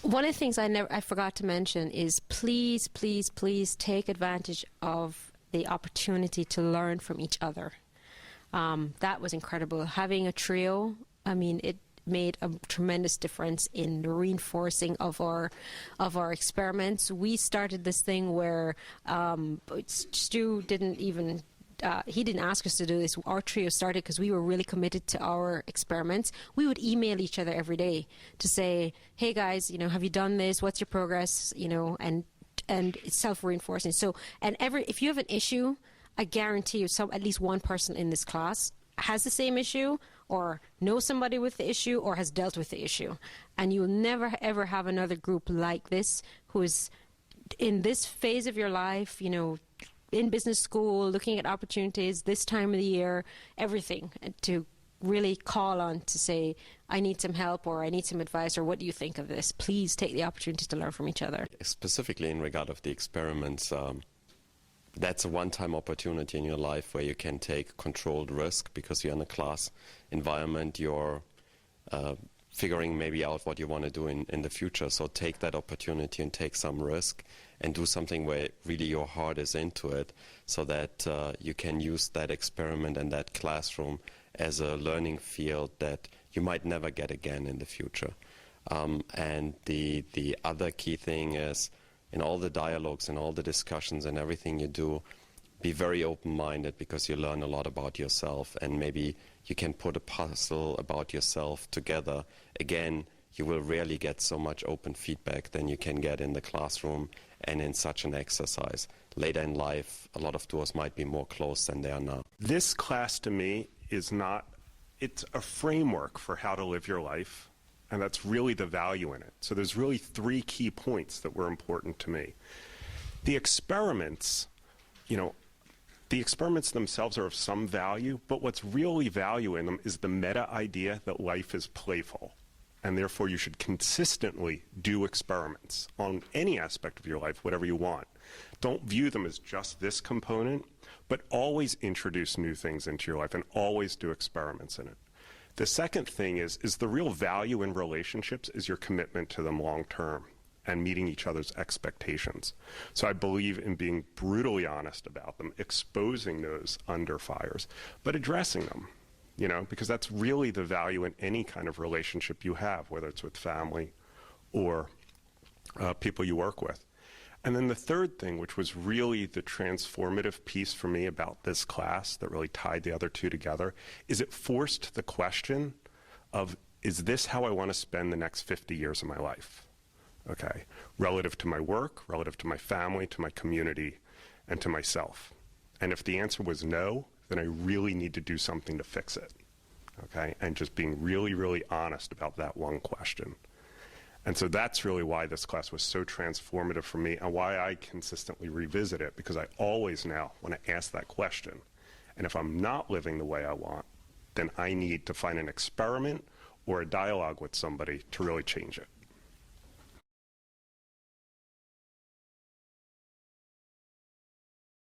One of the things I forgot to mention is please, please, please take advantage of the opportunity to learn from each other. That was incredible. Having a trio, I mean, it made a tremendous difference in the reinforcing of our experiments. We started this thing where Stu didn't even he didn't ask us to do this. Our trio started because we were really committed to our experiments. We would email each other every day to say, hey guys, you know, have you done this? What's your progress? You know, and it's self-reinforcing. So, and if you have an issue, I guarantee you at least one person in this class has the same issue or knows somebody with the issue or has dealt with the issue. And you will never ever have another group like this who is in this phase of your life, you know, in business school, looking at opportunities, this time of the year, everything, to really call on to say, I need some help or I need some advice or what do you think of this? Please take the opportunity to learn from each other. Specifically in regard of the experiments, that's a one-time opportunity in your life where you can take controlled risk because you're in a class environment, you're figuring maybe out what you want to do in the future. So take that opportunity and take some risk and do something where really your heart is into it so that you can use that experiment and that classroom as a learning field that you might never get again in the future. And the other key thing is in all the dialogues and all the discussions and everything you do, be very open-minded because you learn a lot about yourself and maybe you can put a puzzle about yourself together. Again, you will rarely get so much open feedback than you can get in the classroom and in such an exercise. Later in life, a lot of doors might be more closed than they are now. This class to me is not, it's a framework for how to live your life, and that's really the value in it. So there's really 3 key points that were important to me. The experiments, you know, the experiments themselves are of some value, but what's really value in them is the meta idea that life is playful. And therefore you should consistently do experiments on any aspect of your life, whatever you want. Don't view them as just this component, but always introduce new things into your life and always do experiments in it. The second thing is the real value in relationships is your commitment to them long term and meeting each other's expectations. So I believe in being brutally honest about them, exposing those under fires, but addressing them. You know, because that's really the value in any kind of relationship you have, whether it's with family or people you work with. And then the third thing, which was really the transformative piece for me about this class that really tied the other 2 together, is it forced the question of, is this how I want to spend the next 50 years of my life? Okay, relative to my work, relative to my family, to my community, and to myself. And if the answer was no, then I really need to do something to fix it, okay? And just being really, really honest about that one question. And so that's really why this class was so transformative for me and why I consistently revisit it, because I always now want to ask that question. And if I'm not living the way I want, then I need to find an experiment or a dialogue with somebody to really change it.